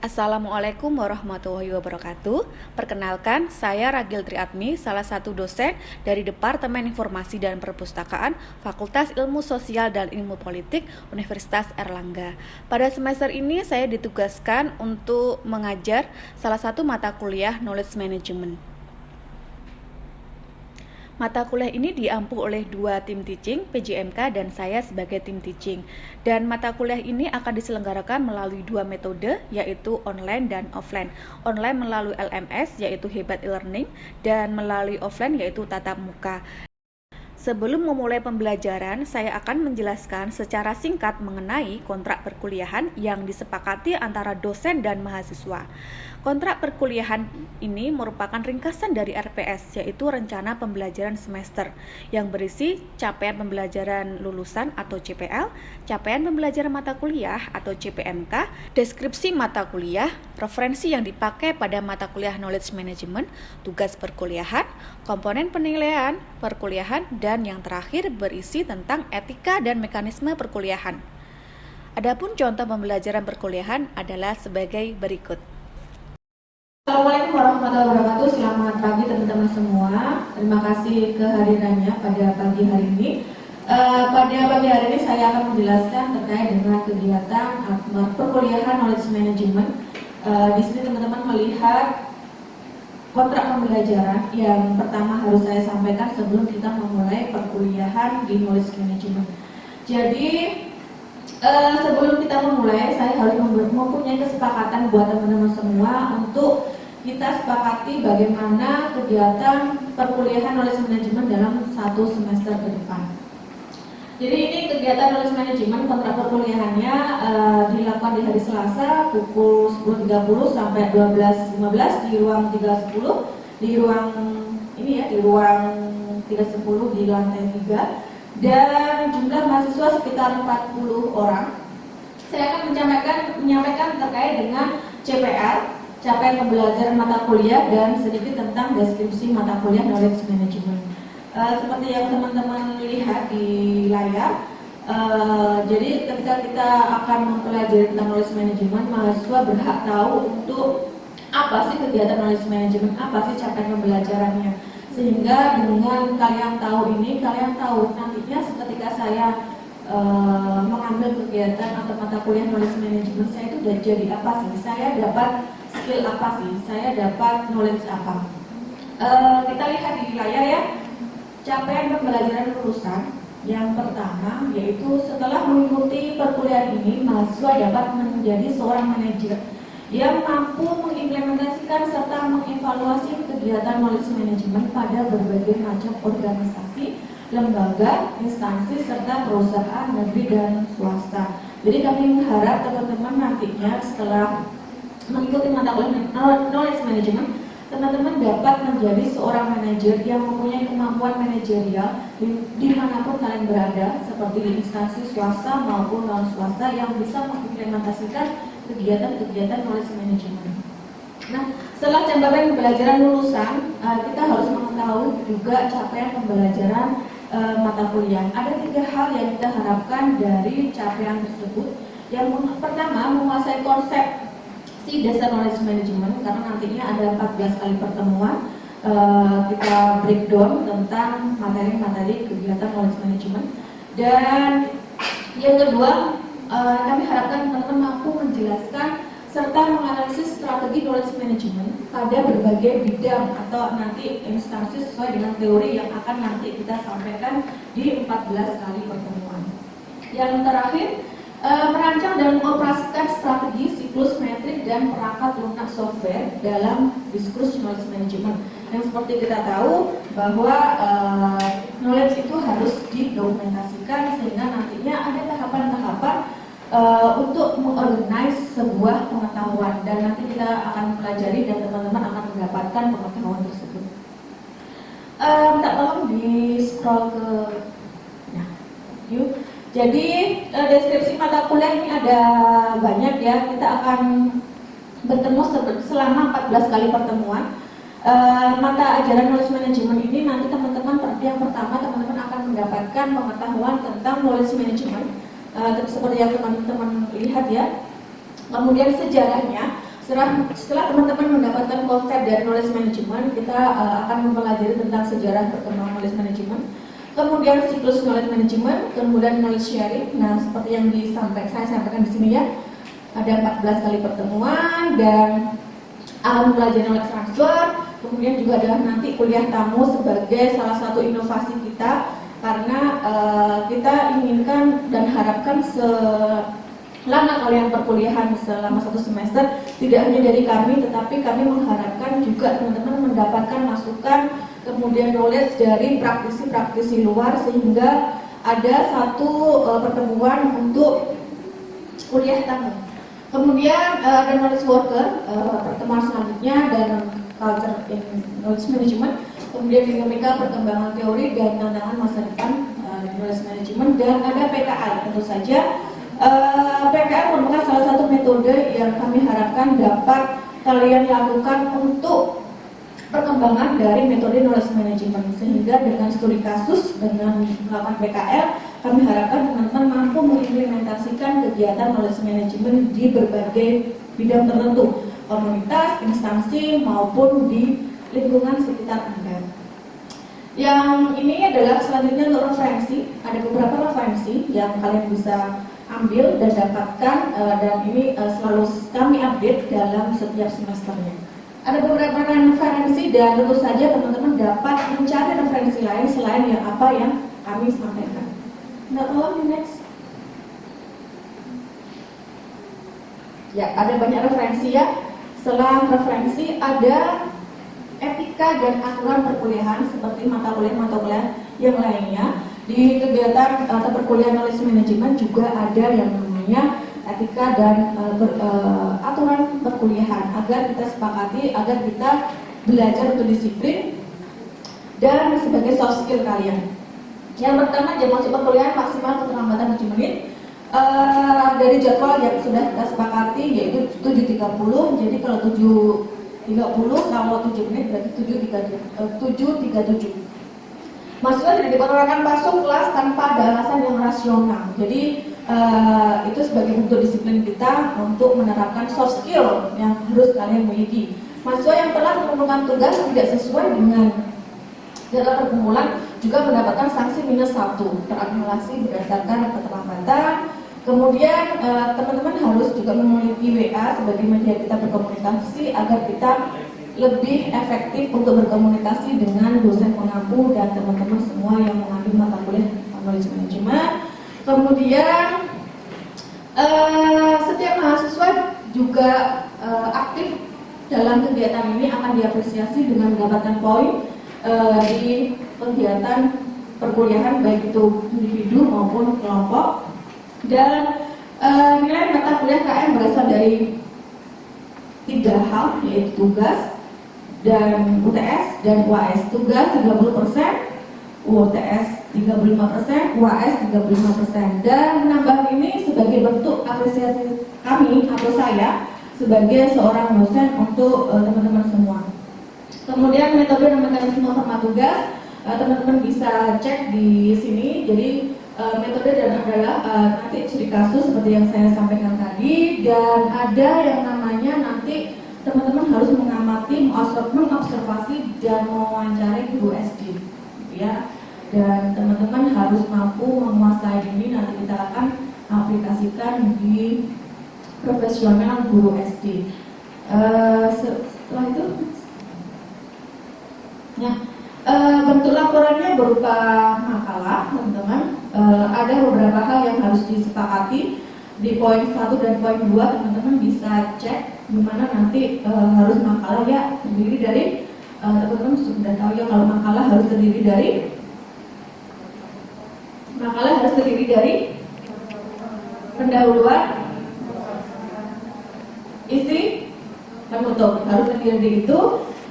Assalamualaikum warahmatullahi wabarakatuh. Perkenalkan, saya Ragil Triatmi, salah satu dosen dari Departemen Informasi dan Perpustakaan Fakultas Ilmu Sosial dan Ilmu Politik Universitas Airlangga. Pada semester ini saya ditugaskan untuk mengajar salah satu mata kuliah Knowledge Management. Mata kuliah ini diampu oleh dua tim teaching, PJMK dan saya sebagai tim teaching. Dan mata kuliah ini akan diselenggarakan melalui dua metode, yaitu online dan offline. Online melalui LMS, yaitu Hebat e-Learning, dan melalui offline, yaitu tatap muka. Sebelum memulai pembelajaran, saya akan menjelaskan secara singkat mengenai kontrak perkuliahan yang disepakati antara dosen dan mahasiswa. Kontrak perkuliahan ini merupakan ringkasan dari RPS, yaitu Rencana Pembelajaran Semester, yang berisi capaian pembelajaran lulusan atau CPL, capaian pembelajaran mata kuliah atau CPMK, deskripsi mata kuliah, referensi yang dipakai pada mata kuliah Knowledge Management, tugas perkuliahan, komponen penilaian perkuliahan, dan yang terakhir berisi tentang etika dan mekanisme perkuliahan. Adapun contoh pembelajaran perkuliahan adalah sebagai berikut. Assalamualaikum warahmatullahi wabarakatuh. Selamat pagi teman-teman semua. Terima kasih kehadirannya pada pagi hari ini. Pada pagi hari ini saya akan menjelaskan terkait dengan kegiatan perkuliahan Knowledge Management. Di sini teman-teman melihat kontrak pembelajaran yang pertama harus saya sampaikan sebelum kita memulai perkuliahan di Knowledge Management. Jadi sebelum kita memulai, saya harus mempunyai kesepakatan buat teman-teman semua untuk kita sepakati bagaimana kegiatan perkuliahan Knowledge Management dalam satu semester ke depan. Jadi ini kegiatan Knowledge Management, kontrak perkuliahannya dilakukan di hari Selasa pukul 10.30 sampai 12.15 di ruang 310, di ruang ini ya, di ruang 310 di lantai 3. Dan jumlah mahasiswa sekitar 40 orang. Saya akan menyampaikan terkait dengan CPR, capaian pembelajaran mata kuliah, dan sedikit tentang deskripsi mata kuliah Knowledge Management. Seperti yang teman-teman lihat di layar, jadi ketika kita akan mempelajari tentang Knowledge Management, mahasiswa berhak tahu untuk apa sih kegiatan Knowledge Management, apa sih capaian pembelajarannya. Sehingga dengan kalian tahu ini, kalian tahu nantinya ketika saya mengambil kegiatan atau mata kuliah Knowledge Management, saya itu udah jadi apa sih? Saya dapat skill apa sih? Saya dapat knowledge apa? Kita lihat di layar ya, capaian pembelajaran lulusan. Yang pertama yaitu setelah mengikuti perkuliahan ini, mahasiswa dapat menjadi seorang manajer yang mampu mengimplementasikan serta mengevaluasi kegiatan Knowledge Management pada berbagai macam organisasi, lembaga, instansi, serta perusahaan negeri dan swasta. Jadi kami mengharap teman-teman nantinya setelah mengikuti mata kuliah Knowledge Management, teman-teman dapat menjadi seorang manajer yang mempunyai kemampuan manajerial dimanapun kalian berada, seperti di instansi swasta maupun non swasta, yang bisa mengimplementasikan kegiatan-kegiatan Knowledge Management. Nah, setelah capaian pembelajaran lulusan, kita harus mengetahui juga capaian pembelajaran mata kuliah. Ada 3 hal yang kita harapkan dari capaian tersebut. Yang pertama, menguasai konsep si dasar Knowledge Management, karena nantinya ada 14 kali pertemuan. Kita breakdown tentang materi-materi kegiatan Knowledge Management. Dan yang kedua, kami harapkan teman-teman mampu menjelaskan serta menganalisis strategi Knowledge Management pada berbagai bidang atau nanti instansi sesuai dengan teori yang akan nanti kita sampaikan di 14 kali pertemuan. Yang terakhir, merancang dan mengoperasikan strategi siklus metrik dan perangkat lunak software dalam diskursus Knowledge Management. Yang seperti kita tahu bahwa knowledge itu harus didokumentasikan sehingga nantinya ada tahapan-tahapan untuk mengorganize sebuah pengetahuan, dan nanti kita akan pelajari dan teman-teman akan mendapatkan pengetahuan tersebut. Minta tolong di scroll ke yuk. Jadi deskripsi mata kuliah ini ada banyak ya. Kita akan bertemu selama 14 kali pertemuan. Mata ajaran Knowledge Management ini nanti teman-teman, yang pertama teman-teman akan mendapatkan pengetahuan tentang Knowledge Management, seperti yang teman-teman lihat ya. Kemudian sejarahnya, Setelah teman-teman mendapatkan konsep dari knowledge management, kita akan mempelajari tentang sejarah perkembangan knowledge management, kemudian siklus knowledge management, kemudian knowledge sharing. Nah, seperti yang saya sampaikan di sini ya, ada 14 kali pertemuan dan akan mempelajari knowledge transfer. Kemudian juga ada nanti kuliah tamu sebagai salah satu inovasi kita, karena kita inginkan dan harapkan selama kalian perkuliahan selama 1 semester, tidak hanya dari kami, tetapi kami mengharapkan juga teman-teman mendapatkan masukan, kemudian knowledge dari praktisi-praktisi luar, sehingga ada satu pertemuan untuk kuliah tamu. Kemudian ada knowledge worker, pertemuan selanjutnya, dan culture in knowledge management, kemudian dinamika perkembangan teori dan tantangan masa depan knowledge management, dan ada PKL. Tentu saja PKL merupakan salah satu metode yang kami harapkan dapat kalian lakukan untuk perkembangan dari metode knowledge management, sehingga dengan studi kasus, dengan melakukan PKL, kami harapkan teman-teman mampu mengimplementasikan kegiatan knowledge management di berbagai bidang tertentu, komunitas, instansi, maupun di lingkungan sekitar Anda. Yang ini adalah selanjutnya untuk referensi. Ada beberapa referensi yang kalian bisa ambil dan dapatkan, dan ini selalu kami update dalam setiap semesternya. Ada beberapa referensi dan tentu saja teman-teman dapat mencari referensi lain selain yang apa yang kami sampaikan. Nah, tolong next. Ya, ada banyak referensi ya. Setelah referensi ada etika dan aturan perkuliahan seperti mata kuliah yang lainnya. Di kegiatan perkuliahan knowledge management juga ada yang namanya etika dan aturan perkuliahan, agar kita sepakati, agar kita belajar untuk disiplin dan sebagai soft skill kalian. Yang pertama, jam masuk perkuliahan maksimal keterlambatan 7 menit. Dari jadwal yang sudah kita sepakati yaitu 7.30. Jadi kalau 7.30, kalau 7 menit berarti 7.37. Mahasiswa tidak diperbolehkan masuk kelas tanpa ada alasan yang rasional. Jadi itu sebagai bentuk disiplin kita untuk menerapkan soft skill yang harus kalian miliki. Mahasiswa yang telah mengumpulkan tugas tidak sesuai dengan jadwal pergumulan juga mendapatkan sanksi -1, terakumulasi berdasarkan keterlambatan. Kemudian teman-teman harus juga memiliki WA sebagai media kita berkomunikasi agar kita lebih efektif untuk berkomunikasi dengan dosen pengampu dan teman-teman semua yang mengambil mata kuliah knowledge management. Kemudian setiap mahasiswa juga aktif dalam kegiatan ini akan diapresiasi dengan mendapatkan poin di kegiatan perkuliahan, baik itu individu maupun kelompok. Dan nilai mata kuliah KM berasal dari 3 hal, yaitu tugas dan UTS dan UAS. Tugas 30%, UTS 35%, UAS 35%. Dan menambah ini sebagai bentuk apresiasi kami atau saya sebagai seorang dosen untuk teman-teman semua. Kemudian metode dan mekanisme format tugas, teman-teman bisa cek di sini. Jadi metode dan adalah nanti studi kasus seperti yang saya sampaikan tadi, dan ada yang namanya nanti teman-teman harus mengamati, mengobservasi dan mewawancarai guru SD, ya. Dan teman-teman harus mampu menguasai ini, nanti kita akan aplikasikan di profesional guru SD. Setelah itu, ya, bentuk laporannya berupa makalah, teman-teman. Ada beberapa hal yang harus disepakati di poin 1 dan poin 2, teman-teman bisa cek dimana nanti harus makalah ya terdiri dari teman-teman sudah tahu ya kalau makalah harus terdiri dari pendahuluan, isi, penutup, harus terdiri dari itu.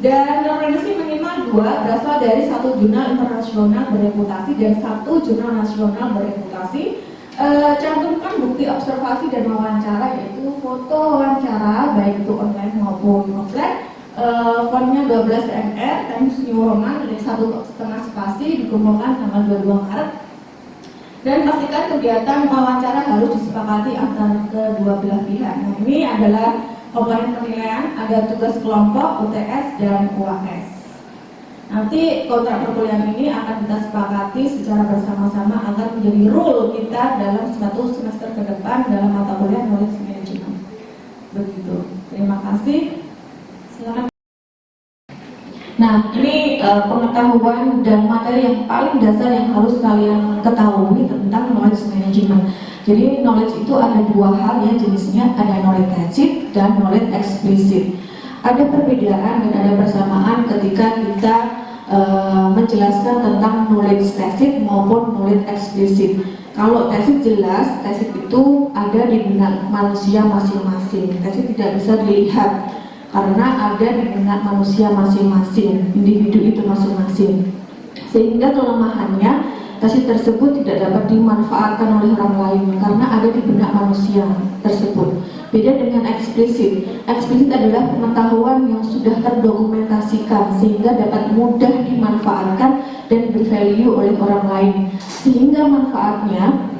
Dan referensi minimal 2 berasal dari 1 jurnal internasional bereputasi dan 1 jurnal nasional bereputasi. Cantumkan bukti observasi dan wawancara, yaitu foto wawancara baik itu online maupun offline. Fontnya 12 mr Times New Roman dari 1,5 spasi, dikumpulkan tanggal 22 Maret. Dan pastikan kegiatan wawancara harus disepakati antara kedua belah pihak. Nah, ini adalah komponen penilaian, ada tugas kelompok, UTS, dan UAS. Nanti kontrak perkuliahan ini akan kita sepakati secara bersama-sama agar menjadi rule kita dalam satu semester ke depan dalam mata kuliah knowledge management. Begitu. Terima kasih. Silakan. Nah, ini pengetahuan dan materi yang paling dasar yang harus kalian ketahui tentang knowledge management. Jadi knowledge itu ada dua hal ya jenisnya, ada knowledge tacit dan knowledge explicit. Ada perbedaan dan ada persamaan ketika kita menjelaskan tentang knowledge tacit maupun knowledge explicit. Kalau tacit jelas, tacit itu ada di benak manusia masing-masing. Tacit tidak bisa dilihat karena ada di benak manusia masing-masing, individu itu masing-masing. Sehingga kelemahannya, tacit tersebut tidak dapat dimanfaatkan oleh orang lain karena ada di benak manusia tersebut. Beda dengan eksplisit. Eksplisit adalah pengetahuan yang sudah terdokumentasikan sehingga dapat mudah dimanfaatkan dan bervalue oleh orang lain. Sehingga manfaatnya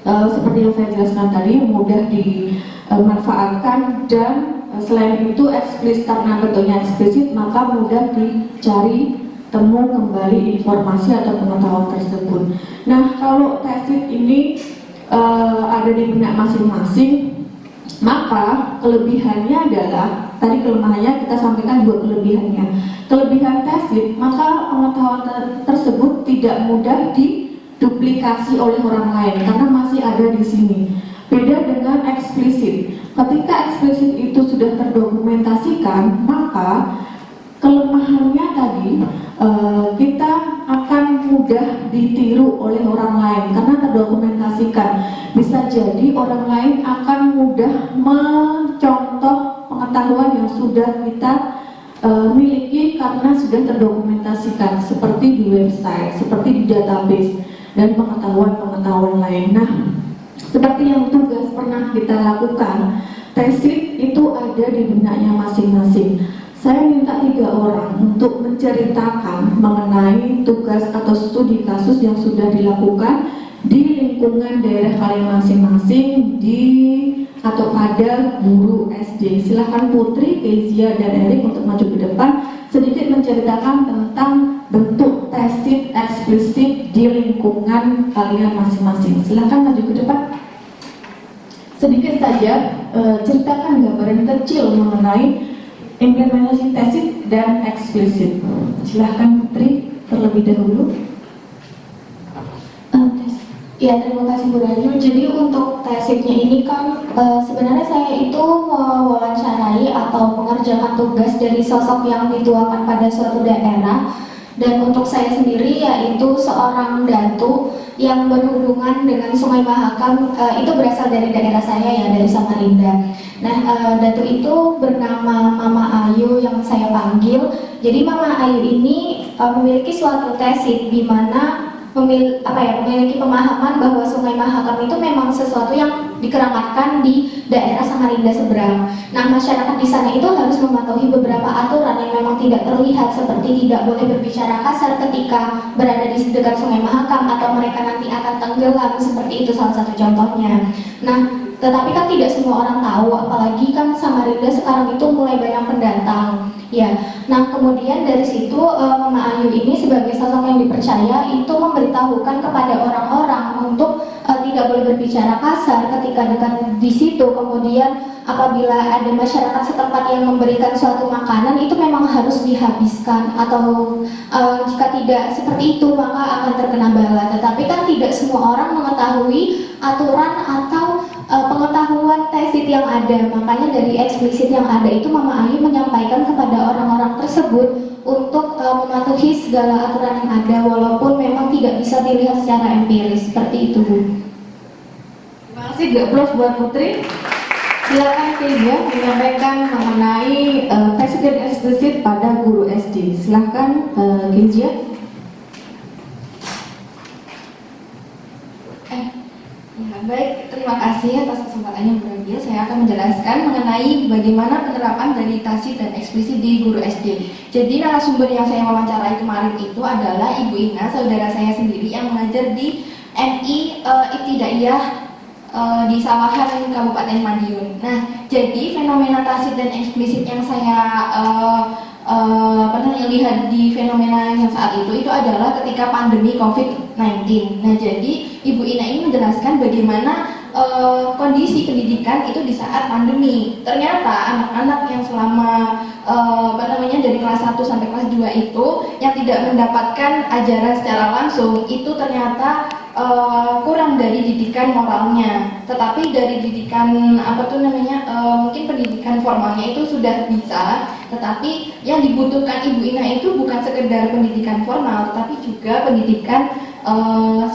seperti yang saya jelaskan tadi, mudah dimanfaatkan dan selain itu eksplisit karena bentuknya eksplisit maka mudah dicari temu kembali informasi atau pengetahuan tersebut. Nah, kalau tacit ini ada di benak masing-masing, maka kelebihannya adalah, tadi kelemahannya kita sampaikan juga kelebihannya. Kelebihan tacit, maka pengetahuan tersebut tidak mudah diduplikasi oleh orang lain karena masih ada di sini. Beda dengan eksplisit. Ketika eksplisit itu sudah terdokumentasikan, maka kelemahannya tadi kita akan mudah ditiru oleh orang lain karena terdokumentasikan. Bisa jadi orang lain akan mudah mencontoh pengetahuan yang sudah kita miliki karena sudah terdokumentasikan seperti di website, seperti di database dan pengetahuan-pengetahuan lain. Nah, seperti yang tugas pernah kita lakukan, tesit itu ada di benaknya masing-masing. Saya minta 3 orang untuk menceritakan mengenai tugas atau studi kasus yang sudah dilakukan di lingkungan daerah kalian masing-masing atau pada guru SD. Silahkan Putri, Kezia, dan Erik untuk maju ke depan sedikit menceritakan tentang bentuk tesit eksplisit di lingkungan kalian masing-masing. Silahkan maju ke depan. Sedikit saja ceritakan gambaran kecil mengenai implementasi tesit dan eksplisit. Silahkan Putri terlebih dahulu. Ya, terima kasih Bu Rayu. Jadi untuk tesitnya ini kan sebenarnya saya itu mewawancarai atau mengerjakan tugas dari sosok yang dituakan pada suatu daerah. Dan untuk saya sendiri yaitu seorang datu yang berhubungan dengan Sungai Mahakam, itu berasal dari daerah saya ya, dari Samarinda. Nah, datu itu bernama Mama Ayu yang saya panggil. Jadi Mama Ayu ini memiliki suatu tesit di mana memiliki pemahaman bahwa Sungai Mahakam itu memang sesuatu yang dikeramatkan di daerah Samarinda seberang. Nah, masyarakat di sana itu harus mematuhi beberapa aturan yang memang tidak terlihat, seperti tidak boleh berbicara kasar ketika berada di dekat Sungai Mahakam atau mereka nanti akan tenggelam, seperti itu salah satu contohnya. Nah, tetapi kan tidak semua orang tahu, apalagi kan Samarinda sekarang itu mulai banyak pendatang. Ya, nah kemudian dari situ Mama Ayu ini sebagai sosok yang dipercaya itu memberitahukan kepada orang-orang untuk tidak boleh berbicara kasar ketika dekat di situ. Kemudian apabila ada masyarakat setempat yang memberikan suatu makanan itu memang harus dihabiskan, atau jika tidak seperti itu maka akan terkena bala. Tetapi kan tidak semua orang mengetahui aturan atau pengetahuan tesit yang ada. Makanya dari eksplisit yang ada itu Mama Ayu menyampaikan kepada orang-orang tersebut untuk mematuhi segala aturan yang ada, walaupun memang tidak bisa dilihat secara empiris. Seperti itu, Bu. Terima kasih, gaplus buat Putri. Silakan Kezia menyampaikan mengenai tesit dan eksplisit pada guru SD. Silakan Kezia. Baik, terima kasih atas kesempatannya Bu Radia. Saya akan menjelaskan mengenai bagaimana penerapan dari tesit dan eksplisit di guru SD. Jadi narasumber yang saya wawancarai kemarin itu adalah Ibu Ina, saudara saya sendiri yang mengajar di MI Ibtidaiyah di Sawahan Kabupaten Madiun. Nah, jadi fenomena tacit dan eksplisit yang saya lihat di fenomena yang saat itu adalah ketika pandemi COVID-19. Nah, jadi Ibu Ina ini menjelaskan bagaimana kondisi pendidikan itu di saat pandemi. Ternyata anak-anak yang selama dari kelas 1 sampai kelas 2 itu yang tidak mendapatkan ajaran secara langsung itu ternyata kurang dari didikan moralnya, tetapi dari didikan mungkin pendidikan formalnya itu sudah bisa, tetapi yang dibutuhkan Ibu Ina itu bukan sekedar pendidikan formal, tetapi juga pendidikan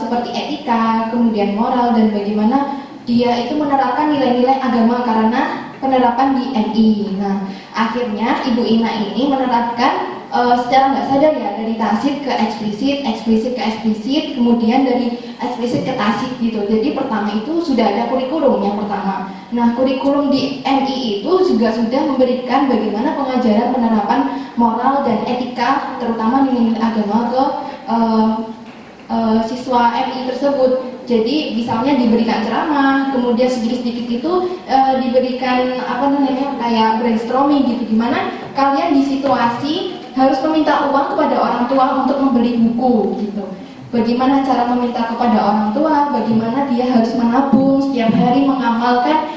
seperti etika, kemudian moral, dan bagaimana dia itu menerapkan nilai-nilai agama karena penerapan di MI. Nah, akhirnya Ibu Ina ini menerapkan secara nggak sadar ya, dari tacit ke eksplisit, eksplisit ke eksplisit, kemudian dari eksplisit ke tacit gitu. Jadi pertama itu sudah ada kurikulum yang pertama. Nah, kurikulum di MI itu juga sudah memberikan bagaimana pengajaran penerapan moral dan etika, terutama nilai agama ke siswa MI tersebut. Jadi misalnya diberikan ceramah, kemudian sedikit-sedikit itu diberikan kayak brainstorming gitu, gimana kalian di situasi harus meminta uang kepada orang tua untuk membeli buku gitu. Bagaimana cara meminta kepada orang tua, bagaimana dia harus menabung setiap hari, mengamalkan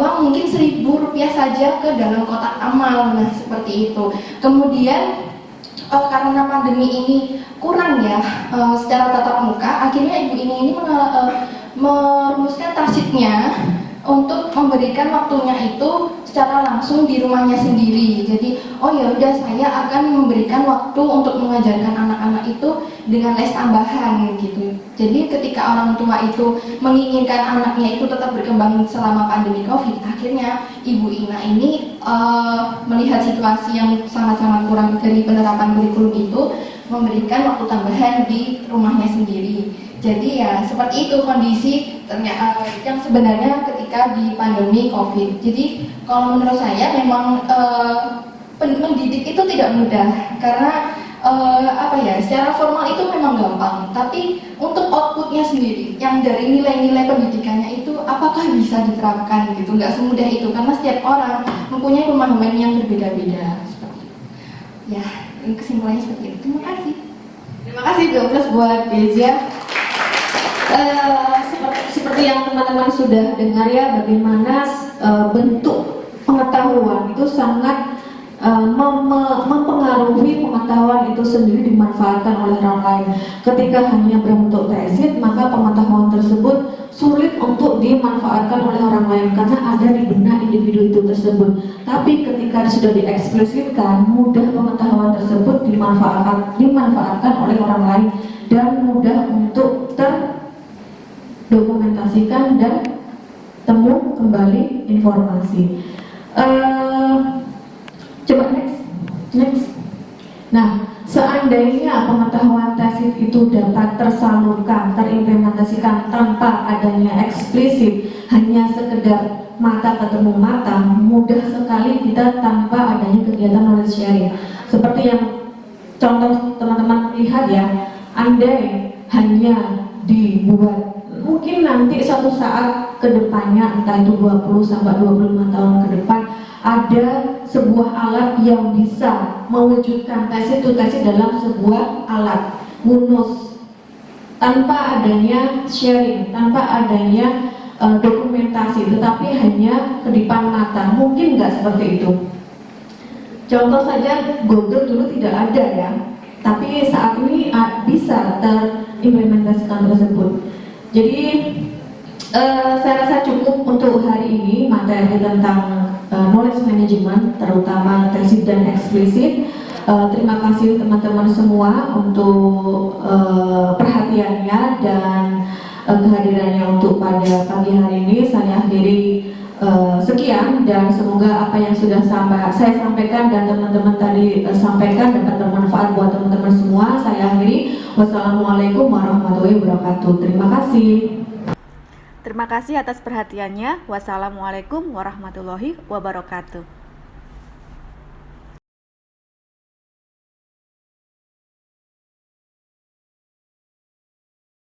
uang mungkin Rp1.000 saja ke dalam kotak amal. Nah, seperti itu. Kemudian karena pandemi ini kurang ya secara tatap muka, akhirnya Ibu ini merumuskan tacitnya untuk memberikan waktunya itu secara langsung di rumahnya sendiri. Jadi, oh ya udah, saya akan memberikan waktu untuk mengajarkan anak-anak itu dengan les tambahan gitu. Jadi ketika orang tua itu menginginkan anaknya itu tetap berkembang selama pandemi COVID, akhirnya Ibu Ina ini melihat situasi yang sangat-sangat kurang dari penerapan kurikulum itu, memberikan waktu tambahan di rumahnya sendiri. Jadi ya seperti itu kondisi ternyata yang sebenarnya ketika di pandemi COVID. Jadi kalau menurut saya memang mendidik itu tidak mudah, karena secara formal itu memang gampang, tapi untuk outputnya sendiri yang dari nilai-nilai pendidikannya itu apakah bisa diterapkan gitu, nggak semudah itu karena setiap orang mempunyai pemahaman yang berbeda-beda. Ya, kesimpulannya seperti itu. Terima kasih Dokter buat Dezia. Seperti yang teman-teman sudah dengar ya, bagaimana bentuk pengetahuan itu sangat mempengaruhi pengetahuan itu sendiri dimanfaatkan oleh orang lain. Ketika hanya berbentuk tesis, maka pengetahuan tersebut sulit untuk dimanfaatkan oleh orang lain karena ada di benak individu itu tersebut. Tapi ketika sudah dieksplisitkan, mudah pengetahuan tersebut dimanfaatkan oleh orang lain dan mudah untuk terdokumentasikan dan temu kembali informasi. Coba next. Nah, seandainya pengetahuan tacit itu dapat tersalurkan, terimplementasikan tanpa adanya eksplisit, hanya sekedar mata ketemu mata, mudah sekali kita tanpa adanya kegiatan knowledge sharing. Seperti yang contoh teman-teman lihat ya, andai hanya dibuat, mungkin nanti suatu saat ke depannya, entah itu 20 sampai 25 tahun ke depan, ada sebuah alat yang bisa mewujudkan tacit to tacit dalam sebuah alat munus tanpa adanya sharing, tanpa adanya dokumentasi, tetapi hanya kedipan mata. Mungkin nggak seperti itu. Contoh saja, Google dulu tidak ada ya, tapi saat ini bisa terimplementasikan tersebut. Jadi saya rasa cukup untuk hari ini materi tentang knowledge management, terutama tacit dan eksplisit. Terima kasih teman-teman semua untuk perhatiannya dan kehadirannya untuk pada pagi hari ini. Saya akhiri sekian, dan semoga apa yang sudah saya sampaikan dan teman-teman tadi sampaikan dapat bermanfaat buat teman-teman semua. Saya akhiri. Wassalamualaikum warahmatullahi wabarakatuh. Terima kasih. Terima kasih atas perhatiannya. Wassalamualaikum warahmatullahi wabarakatuh.